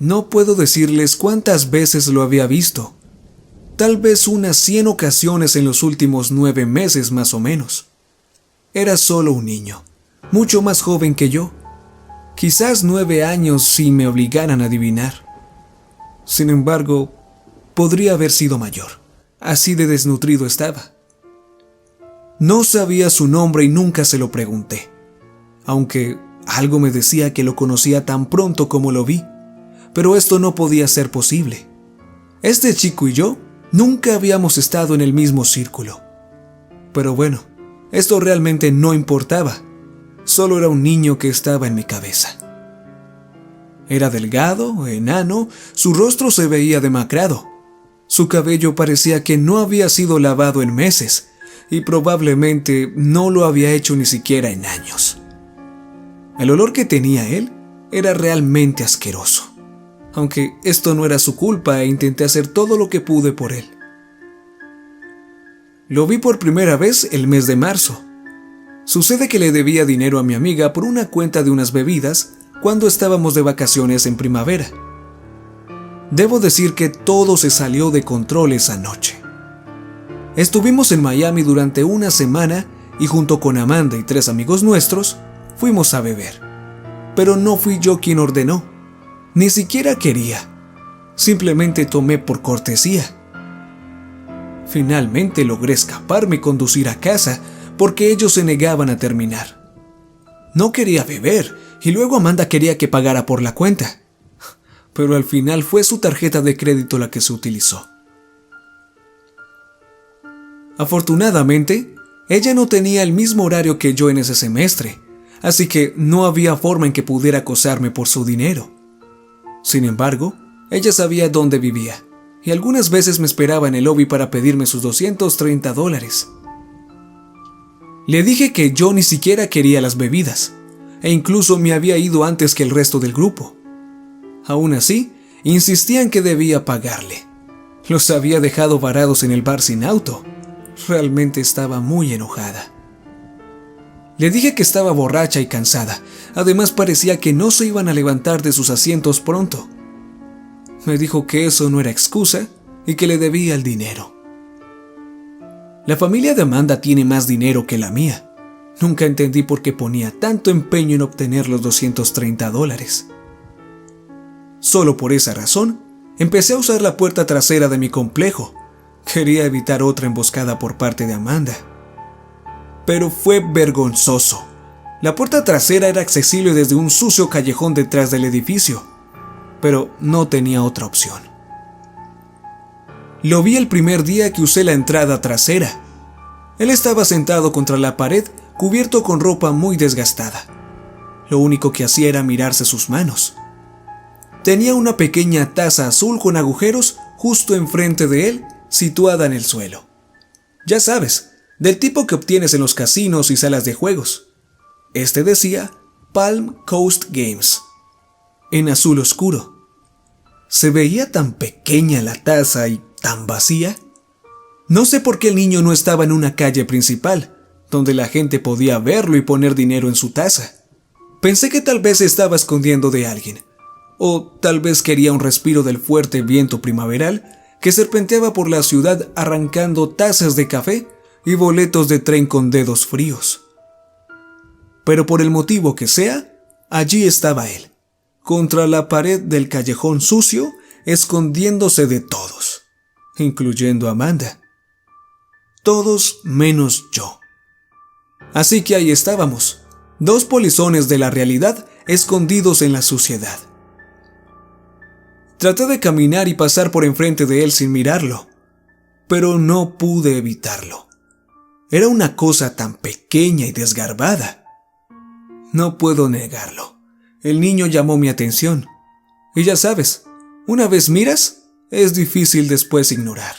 No puedo decirles cuántas veces lo había visto. Tal vez unas 100 ocasiones en los últimos 9 meses más o menos. Era solo un niño, mucho más joven que yo. Quizás 9 años si me obligaran a adivinar. Sin embargo, podría haber sido mayor. Así de desnutrido estaba. No sabía su nombre y nunca se lo pregunté, aunque algo me decía que lo conocía tan pronto como lo vi, pero esto no podía ser posible. Este chico y yo nunca habíamos estado en el mismo círculo. Pero bueno, esto realmente no importaba, solo era un niño que estaba en mi cabeza. Era delgado, enano, su rostro se veía demacrado. Su cabello parecía que no había sido lavado en meses y probablemente no lo había hecho ni siquiera en años. El olor que tenía él era realmente asqueroso, aunque esto no era su culpa e intenté hacer todo lo que pude por él. Lo vi por primera vez el mes de marzo. Sucede que le debía dinero a mi amiga por una cuenta de unas bebidas cuando estábamos de vacaciones en primavera. Debo decir que todo se salió de control esa noche. Estuvimos en Miami durante una semana y junto con Amanda y 3 amigos nuestros, fuimos a beber. Pero no fui yo quien ordenó. Ni siquiera quería. Simplemente tomé por cortesía. Finalmente logré escaparme y conducir a casa porque ellos se negaban a terminar. No quería beber y luego Amanda quería que pagara por la cuenta. Pero al final fue su tarjeta de crédito la que se utilizó. Afortunadamente, ella no tenía el mismo horario que yo en ese semestre, así que no había forma en que pudiera acosarme por su dinero. Sin embargo, ella sabía dónde vivía, y algunas veces me esperaba en el lobby para pedirme sus $230. Le dije que yo ni siquiera quería las bebidas, e incluso me había ido antes que el resto del grupo. Aún así, insistían que debía pagarle. Los había dejado varados en el bar sin auto. Realmente estaba muy enojada. Le dije que estaba borracha y cansada. Además parecía que no se iban a levantar de sus asientos pronto. Me dijo que eso no era excusa y que le debía el dinero. La familia de Amanda tiene más dinero que la mía. Nunca entendí por qué ponía tanto empeño en obtener los $230. Solo por esa razón, empecé a usar la puerta trasera de mi complejo. Quería evitar otra emboscada por parte de Amanda. Pero fue vergonzoso. La puerta trasera era accesible desde un sucio callejón detrás del edificio, pero no tenía otra opción. Lo vi el primer día que usé la entrada trasera. Él estaba sentado contra la pared, cubierto con ropa muy desgastada. Lo único que hacía era mirarse sus manos. Tenía una pequeña taza azul con agujeros justo enfrente de él, situada en el suelo. Ya sabes, del tipo que obtienes en los casinos y salas de juegos. Este decía Palm Coast Games, en azul oscuro. Se veía tan pequeña la taza y tan vacía. No sé por qué el niño no estaba en una calle principal, donde la gente podía verlo y poner dinero en su taza. Pensé que tal vez se estaba escondiendo de alguien. O tal vez quería un respiro del fuerte viento primaveral que serpenteaba por la ciudad arrancando tazas de café y boletos de tren con dedos fríos. Pero por el motivo que sea, allí estaba él, contra la pared del callejón sucio, escondiéndose de todos, incluyendo a Amanda. Todos menos yo. Así que ahí estábamos, 2 polizones de la realidad escondidos en la suciedad. Traté de caminar y pasar por enfrente de él sin mirarlo, pero no pude evitarlo. Era una cosa tan pequeña y desgarbada. No puedo negarlo. El niño llamó mi atención. Y ya sabes, una vez miras, es difícil después ignorar.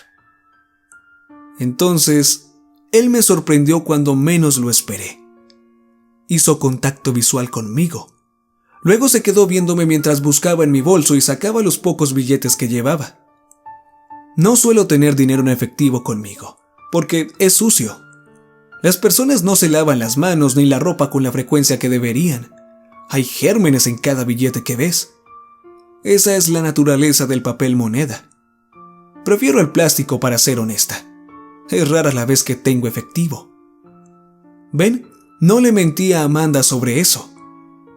Entonces, él me sorprendió cuando menos lo esperé. Hizo contacto visual conmigo. Luego se quedó viéndome mientras buscaba en mi bolso y sacaba los pocos billetes que llevaba. No suelo tener dinero en efectivo conmigo, porque es sucio. Las personas no se lavan las manos ni la ropa con la frecuencia que deberían. Hay gérmenes en cada billete que ves. Esa es la naturaleza del papel moneda. Prefiero el plástico, para ser honesta. Es rara la vez que tengo efectivo. ¿Ven? No le mentí a Amanda sobre eso.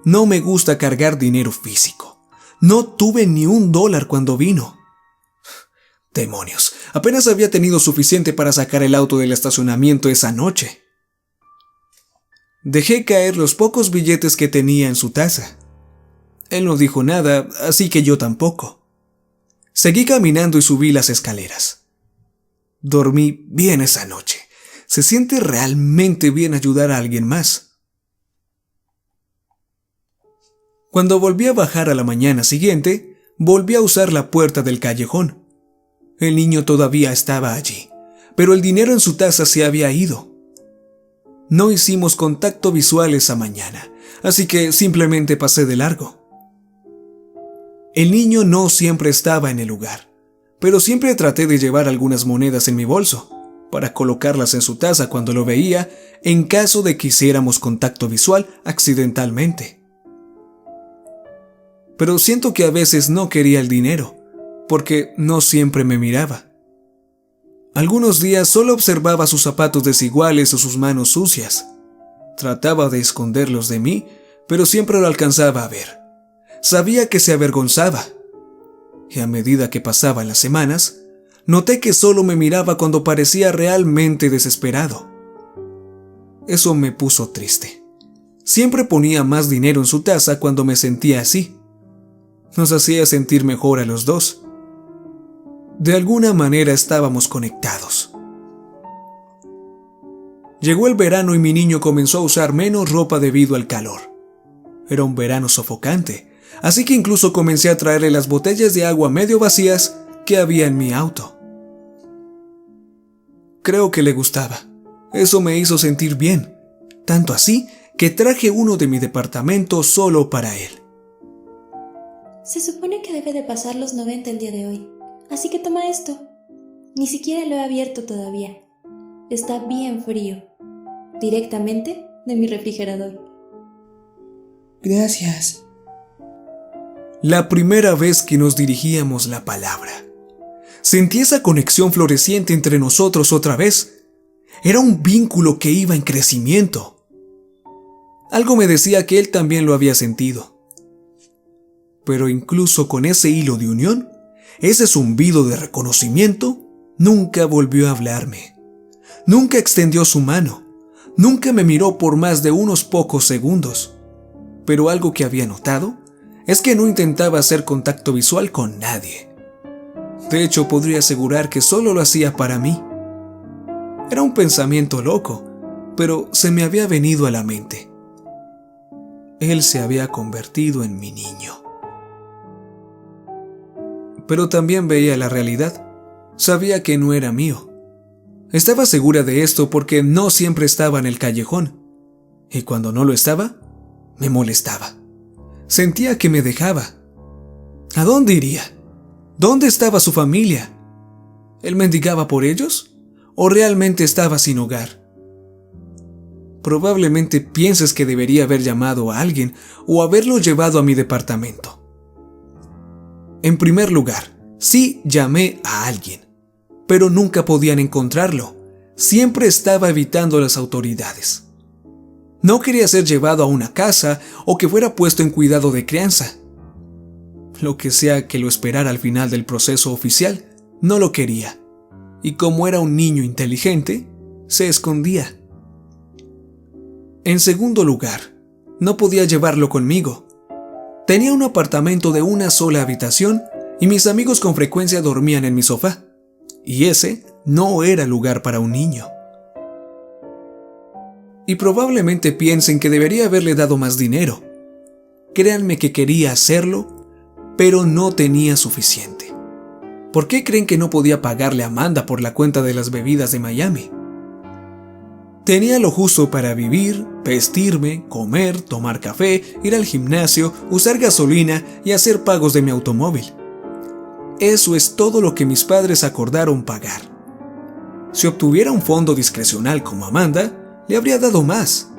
No me gusta cargar dinero físico. No tuve ni $1 cuando vino. Demonios, apenas había tenido suficiente para sacar el auto del estacionamiento esa noche. Dejé caer los pocos billetes que tenía en su taza. Él no dijo nada, así que yo tampoco. Seguí caminando y subí las escaleras. Dormí bien esa noche. Se siente realmente bien ayudar a alguien más. Cuando volví a bajar a la mañana siguiente, volví a usar la puerta del callejón. El niño todavía estaba allí, pero el dinero en su taza se había ido. No hicimos contacto visual esa mañana, así que simplemente pasé de largo. El niño no siempre estaba en el lugar, pero siempre traté de llevar algunas monedas en mi bolso, para colocarlas en su taza cuando lo veía, en caso de que hiciéramos contacto visual accidentalmente. Pero siento que a veces no quería el dinero, porque no siempre me miraba. Algunos días solo observaba sus zapatos desiguales o sus manos sucias. Trataba de esconderlos de mí, pero siempre lo alcanzaba a ver. Sabía que se avergonzaba. Y a medida que pasaban las semanas, noté que solo me miraba cuando parecía realmente desesperado. Eso me puso triste. Siempre ponía más dinero en su taza cuando me sentía así. Nos hacía sentir mejor a los dos. De alguna manera estábamos conectados. Llegó el verano y mi niño comenzó a usar menos ropa debido al calor. Era un verano sofocante, así que incluso comencé a traerle las botellas de agua medio vacías que había en mi auto. Creo que le gustaba. Eso me hizo sentir bien, tanto así que traje uno de mi departamento solo para él. Se supone que debe de pasar los 90 el día de hoy, así que toma esto. Ni siquiera lo he abierto todavía. Está bien frío, directamente de mi refrigerador. Gracias. La primera vez que nos dirigíamos la palabra, sentí esa conexión floreciente entre nosotros otra vez. Era un vínculo que iba en crecimiento. Algo me decía que él también lo había sentido. Pero incluso con ese hilo de unión, ese zumbido de reconocimiento, nunca volvió a hablarme. Nunca extendió su mano. Nunca me miró por más de unos pocos segundos. Pero algo que había notado es que no intentaba hacer contacto visual con nadie. De hecho, podría asegurar que solo lo hacía para mí. Era un pensamiento loco, pero se me había venido a la mente. Él se había convertido en mi niño. Pero también veía la realidad. Sabía que no era mío. Estaba segura de esto porque no siempre estaba en el callejón. Y cuando no lo estaba, me molestaba. Sentía que me dejaba. ¿A dónde iría? ¿Dónde estaba su familia? ¿Él mendigaba por ellos? ¿O realmente estaba sin hogar? Probablemente pienses que debería haber llamado a alguien o haberlo llevado a mi departamento. En primer lugar, sí llamé a alguien, pero nunca podían encontrarlo. Siempre estaba evitando a las autoridades. No quería ser llevado a una casa o que fuera puesto en cuidado de crianza. Lo que sea que lo esperara al final del proceso oficial, no lo quería. Y como era un niño inteligente, se escondía. En segundo lugar, no podía llevarlo conmigo. Tenía un apartamento de una sola habitación y mis amigos con frecuencia dormían en mi sofá. Y ese no era lugar para un niño. Y probablemente piensen que debería haberle dado más dinero. Créanme que quería hacerlo, pero no tenía suficiente. ¿Por qué creen que no podía pagarle a Amanda por la cuenta de las bebidas de Miami? Tenía lo justo para vivir, vestirme, comer, tomar café, ir al gimnasio, usar gasolina y hacer pagos de mi automóvil. Eso es todo lo que mis padres acordaron pagar. Si obtuviera un fondo discrecional como Amanda, le habría dado más.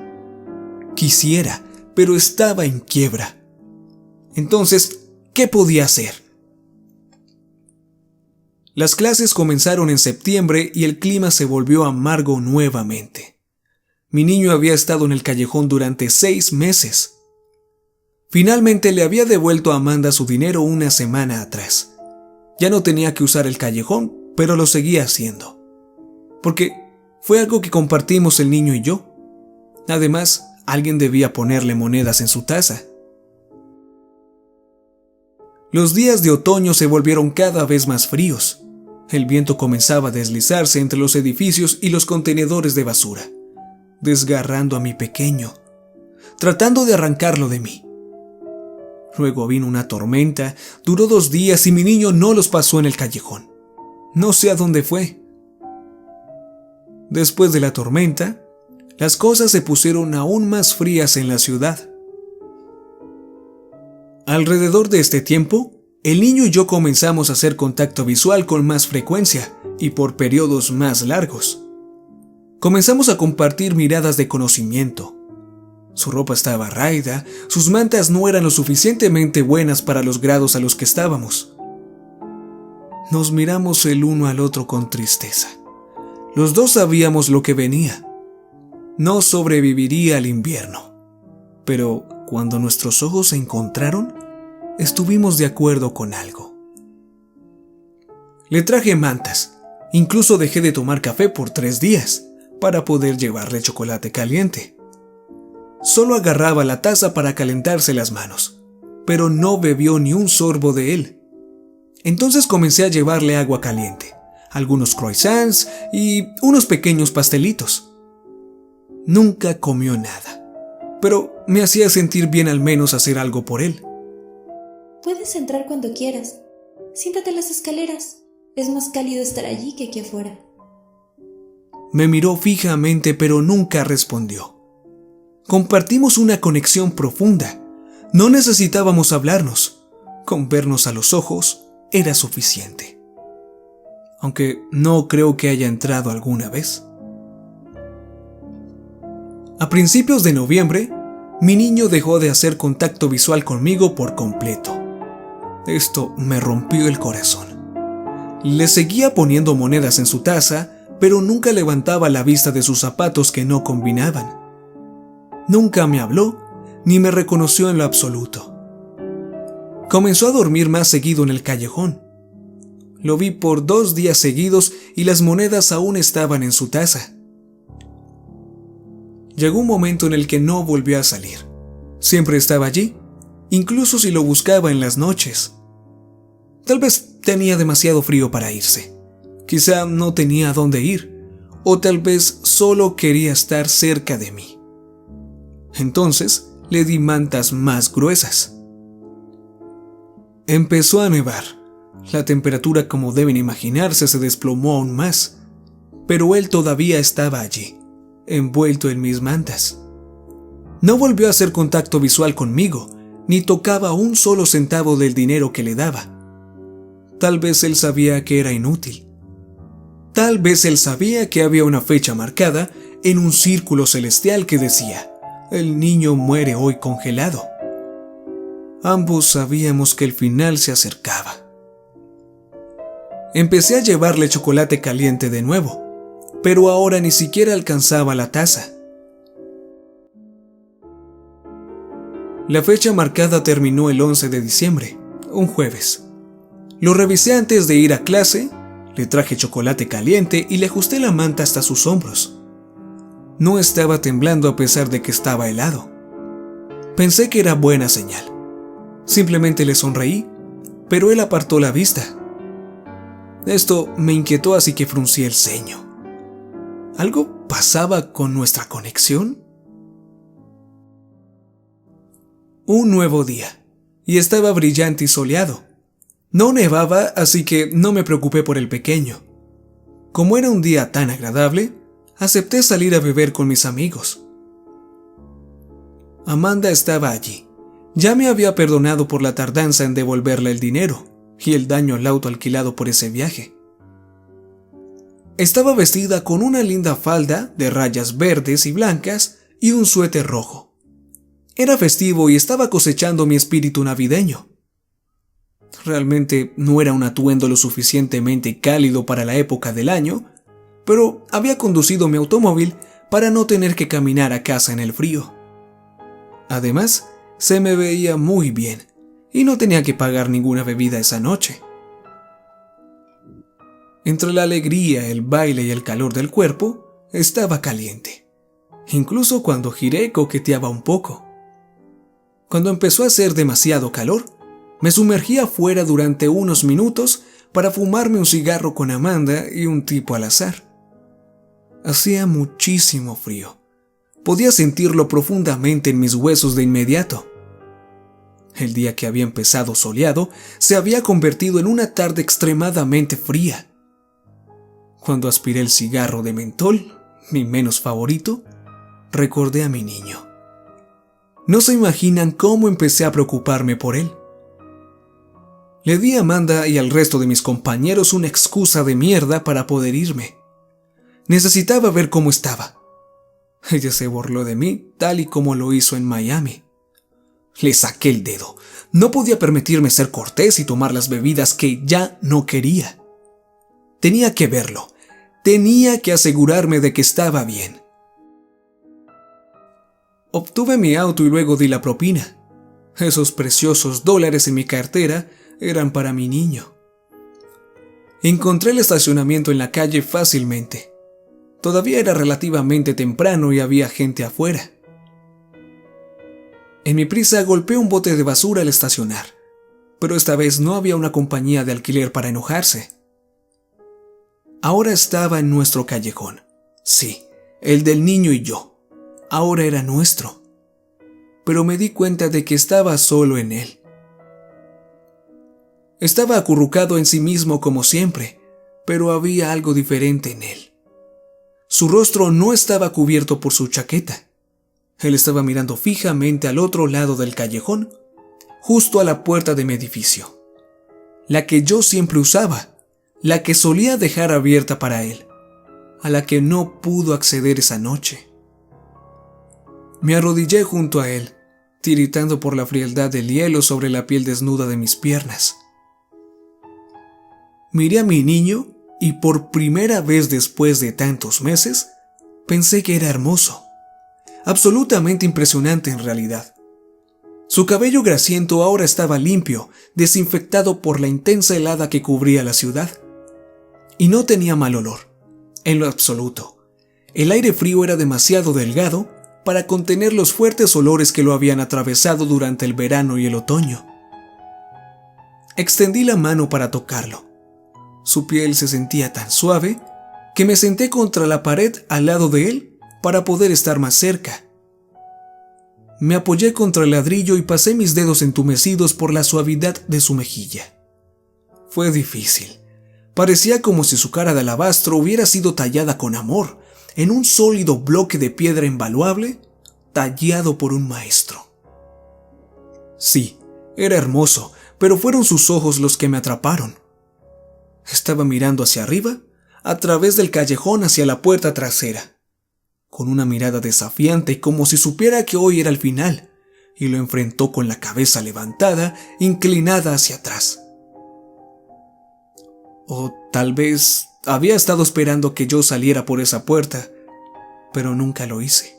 Quisiera, pero estaba en quiebra. Entonces, ¿qué podía hacer? Las clases comenzaron en septiembre y el clima se volvió amargo nuevamente. Mi niño había estado en el callejón durante 6 meses. Finalmente le había devuelto a Amanda su dinero una semana atrás. Ya no tenía que usar el callejón, pero lo seguía haciendo. Porque fue algo que compartimos el niño y yo. Además, alguien debía ponerle monedas en su taza. Los días de otoño se volvieron cada vez más fríos. El viento comenzaba a deslizarse entre los edificios y los contenedores de basura, desgarrando a mi pequeño, tratando de arrancarlo de mí. Luego vino una tormenta, duró 2 días y mi niño no los pasó en el callejón. No sé a dónde fue. Después de la tormenta, las cosas se pusieron aún más frías en la ciudad. Alrededor de este tiempo, el niño y yo comenzamos a hacer contacto visual con más frecuencia y por periodos más largos. Comenzamos a compartir miradas de conocimiento. Su ropa estaba raída, sus mantas no eran lo suficientemente buenas para los grados a los que estábamos. Nos miramos el uno al otro con tristeza. Los dos sabíamos lo que venía. No sobreviviría al invierno. Pero cuando nuestros ojos se encontraron, estuvimos de acuerdo con algo. Le traje mantas. Incluso dejé de tomar café por 3 días para poder llevarle chocolate caliente. Solo agarraba la taza para calentarse las manos, pero no bebió ni un sorbo de él. Entonces comencé a llevarle agua caliente, algunos croissants y unos pequeños pastelitos. Nunca comió nada, pero me hacía sentir bien al menos hacer algo por él. Puedes entrar cuando quieras. Siéntate en las escaleras. Es más cálido estar allí que aquí afuera. Me miró fijamente, pero nunca respondió. Compartimos una conexión profunda. No necesitábamos hablarnos. Con vernos a los ojos era suficiente. Aunque no creo que haya entrado alguna vez. A principios de noviembre, mi niño dejó de hacer contacto visual conmigo por completo. Esto me rompió el corazón. Le seguía poniendo monedas en su taza, pero nunca levantaba la vista de sus zapatos que no combinaban. Nunca me habló, ni me reconoció en lo absoluto. Comenzó a dormir más seguido en el callejón. Lo vi por 2 días seguidos y las monedas aún estaban en su taza. Llegó un momento en el que no volvió a salir. Siempre estaba allí, incluso si lo buscaba en las noches. Tal vez tenía demasiado frío para irse. Quizá no tenía a dónde ir, o tal vez solo quería estar cerca de mí. Entonces le di mantas más gruesas. Empezó a nevar. La temperatura, como deben imaginarse, se desplomó aún más, pero él todavía estaba allí, envuelto en mis mantas. No volvió a hacer contacto visual conmigo, ni tocaba un solo centavo del dinero que le daba. Tal vez él sabía que era inútil. Tal vez él sabía que había una fecha marcada en un círculo celestial que decía: el niño muere hoy congelado. Ambos sabíamos que el final se acercaba. Empecé a llevarle chocolate caliente de nuevo, pero ahora ni siquiera alcanzaba la taza. La fecha marcada terminó el 11 de diciembre, un jueves. Lo revisé antes de ir a clase, le traje chocolate caliente y le ajusté la manta hasta sus hombros. No estaba temblando a pesar de que estaba helado. Pensé que era buena señal. Simplemente le sonreí, pero él apartó la vista. Esto me inquietó, así que fruncí el ceño. ¿Algo pasaba con nuestra conexión? Un nuevo día, y estaba brillante y soleado. No nevaba, así que no me preocupé por el pequeño. Como era un día tan agradable, acepté salir a beber con mis amigos. Amanda estaba allí. Ya me había perdonado por la tardanza en devolverle el dinero y el daño al auto alquilado por ese viaje. Estaba vestida con una linda falda de rayas verdes y blancas y un suéter rojo. Era festivo y estaba cosechando mi espíritu navideño. Realmente no era un atuendo lo suficientemente cálido para la época del año, pero había conducido mi automóvil para no tener que caminar a casa en el frío. Además, se me veía muy bien y no tenía que pagar ninguna bebida esa noche. Entre la alegría, el baile y el calor del cuerpo, estaba caliente. Incluso cuando giré coqueteaba un poco. Cuando empezó a hacer demasiado calor, me sumergí afuera durante unos minutos para fumarme un cigarro con Amanda y un tipo al azar. Hacía muchísimo frío. Podía sentirlo profundamente en mis huesos de inmediato. El día que había empezado soleado se había convertido en una tarde extremadamente fría. Cuando aspiré el cigarro de mentol, mi menos favorito, recordé a mi niño. No se imaginan cómo empecé a preocuparme por él. Le di a Amanda y al resto de mis compañeros una excusa de mierda para poder irme. Necesitaba ver cómo estaba. Ella se burló de mí tal y como lo hizo en Miami. Le saqué el dedo. No podía permitirme ser cortés y tomar las bebidas que ya no quería. Tenía que verlo. Tenía que asegurarme de que estaba bien. Obtuve mi auto y luego di la propina. Esos preciosos dólares en mi cartera eran para mi niño. Encontré el estacionamiento en la calle fácilmente. Todavía era relativamente temprano y había gente afuera. En mi prisa golpeé un bote de basura al estacionar, pero esta vez no había una compañía de alquiler para enojarse. Ahora estaba en nuestro callejón. Sí, el del niño y yo. Ahora era nuestro. Pero me di cuenta de que estaba solo en él. Estaba acurrucado en sí mismo como siempre, pero había algo diferente en él. Su rostro no estaba cubierto por su chaqueta. Él estaba mirando fijamente al otro lado del callejón, justo a la puerta de mi edificio. La que yo siempre usaba, la que solía dejar abierta para él, a la que no pudo acceder esa noche. Me arrodillé junto a él, tiritando por la frialdad del hielo sobre la piel desnuda de mis piernas. Miré a mi niño y por primera vez después de tantos meses, pensé que era hermoso. Absolutamente impresionante en realidad. Su cabello grasiento ahora estaba limpio, desinfectado por la intensa helada que cubría la ciudad. Y no tenía mal olor, en lo absoluto. El aire frío era demasiado delgado para contener los fuertes olores que lo habían atravesado durante el verano y el otoño. Extendí la mano para tocarlo. Su piel se sentía tan suave que me senté contra la pared al lado de él para poder estar más cerca. Me apoyé contra el ladrillo y pasé mis dedos entumecidos por la suavidad de su mejilla. Fue difícil. Parecía como si su cara de alabastro hubiera sido tallada con amor, en un sólido bloque de piedra invaluable, tallado por un maestro. Sí, era hermoso, pero fueron sus ojos los que me atraparon. Estaba mirando hacia arriba, a través del callejón hacia la puerta trasera, con una mirada desafiante y como si supiera que hoy era el final, y lo enfrentó con la cabeza levantada, inclinada hacia atrás. O tal vez había estado esperando que yo saliera por esa puerta, pero nunca lo hice.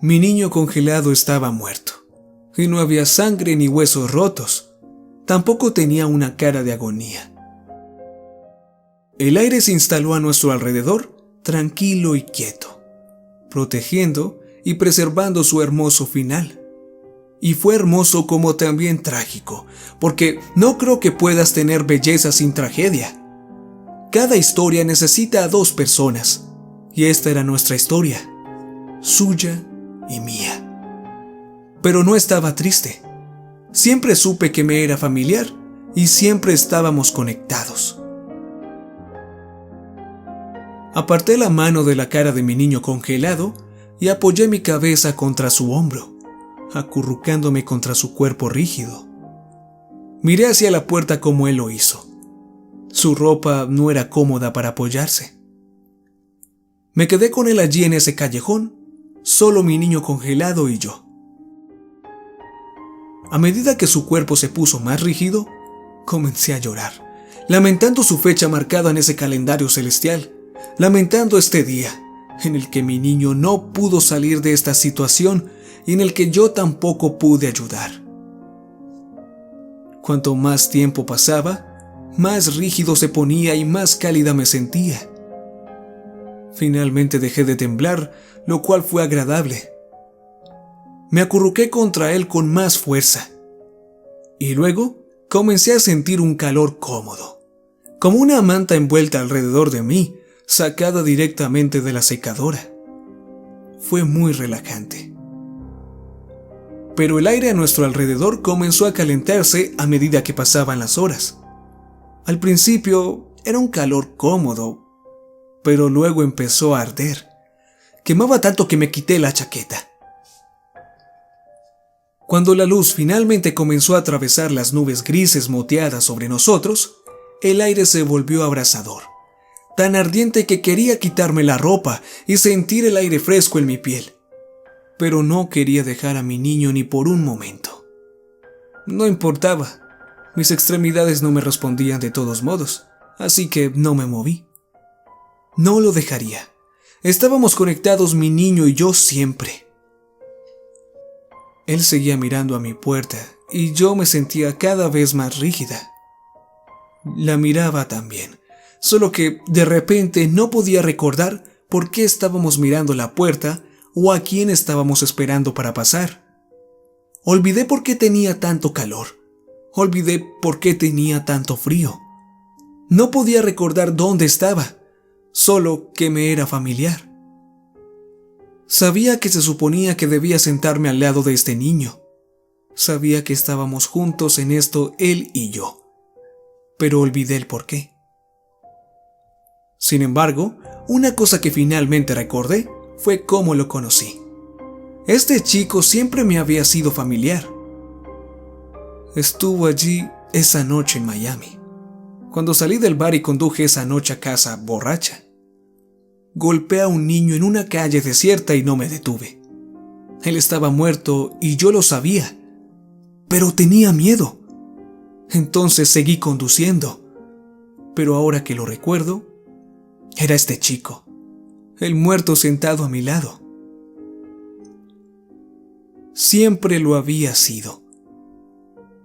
Mi niño congelado estaba muerto, y no había sangre ni huesos rotos. Tampoco tenía una cara de agonía. El aire se instaló a nuestro alrededor, tranquilo y quieto, protegiendo y preservando su hermoso final. Y fue hermoso como también trágico, porque no creo que puedas tener belleza sin tragedia. Cada historia necesita a dos personas, y esta era nuestra historia, suya y mía. Pero no estaba triste. Siempre supe que me era familiar y siempre estábamos conectados. Aparté la mano de la cara de mi niño congelado y apoyé mi cabeza contra su hombro, acurrucándome contra su cuerpo rígido. Miré hacia la puerta como él lo hizo. Su ropa no era cómoda para apoyarse. Me quedé con él allí en ese callejón, solo mi niño congelado y yo. A medida que su cuerpo se puso más rígido, comencé a llorar, lamentando su fecha marcada en ese calendario celestial, lamentando este día en el que mi niño no pudo salir de esta situación y en el que yo tampoco pude ayudar. Cuanto más tiempo pasaba, más rígido se ponía y más cálida me sentía. Finalmente dejé de temblar, lo cual fue agradable. Me acurruqué contra él con más fuerza y luego comencé a sentir un calor cómodo, como una manta envuelta alrededor de mí, sacada directamente de la secadora. Fue muy relajante. Pero el aire a nuestro alrededor comenzó a calentarse a medida que pasaban las horas. Al principio era un calor cómodo, pero luego empezó a arder. Quemaba tanto que me quité la chaqueta. Cuando la luz finalmente comenzó a atravesar las nubes grises moteadas sobre nosotros, el aire se volvió abrasador, tan ardiente que quería quitarme la ropa y sentir el aire fresco en mi piel. Pero no quería dejar a mi niño ni por un momento. No importaba, mis extremidades no me respondían de todos modos, así que no me moví. No lo dejaría. Estábamos conectados mi niño y yo siempre. Él seguía mirando a mi puerta y yo me sentía cada vez más rígida. La miraba también, solo que de repente no podía recordar por qué estábamos mirando la puerta o a quién estábamos esperando para pasar. Olvidé por qué tenía tanto calor. Olvidé por qué tenía tanto frío. No podía recordar dónde estaba, solo que me era familiar. Sabía que se suponía que debía sentarme al lado de este niño. Sabía que estábamos juntos en esto él y yo, pero olvidé el porqué. Sin embargo, una cosa que finalmente recordé fue cómo lo conocí. Este chico siempre me había sido familiar. Estuvo allí esa noche en Miami, cuando salí del bar y conduje esa noche a casa borracha. Golpeé a un niño en una calle desierta y no me detuve. Él estaba muerto y yo lo sabía, pero tenía miedo. Entonces seguí conduciendo, pero ahora que lo recuerdo, era este chico, el muerto sentado a mi lado. Siempre lo había sido.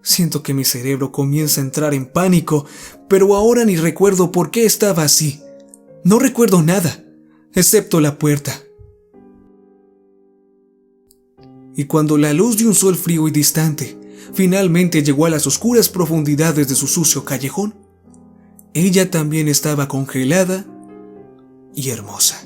Siento que mi cerebro comienza a entrar en pánico, pero ahora ni recuerdo por qué estaba así. No recuerdo nada, excepto la puerta. Y cuando la luz de un sol frío y distante finalmente llegó a las oscuras profundidades de su sucio callejón, ella también estaba congelada y hermosa.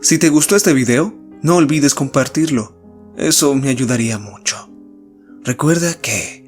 Si te gustó este video, no olvides compartirlo. Eso me ayudaría mucho. Recuerda que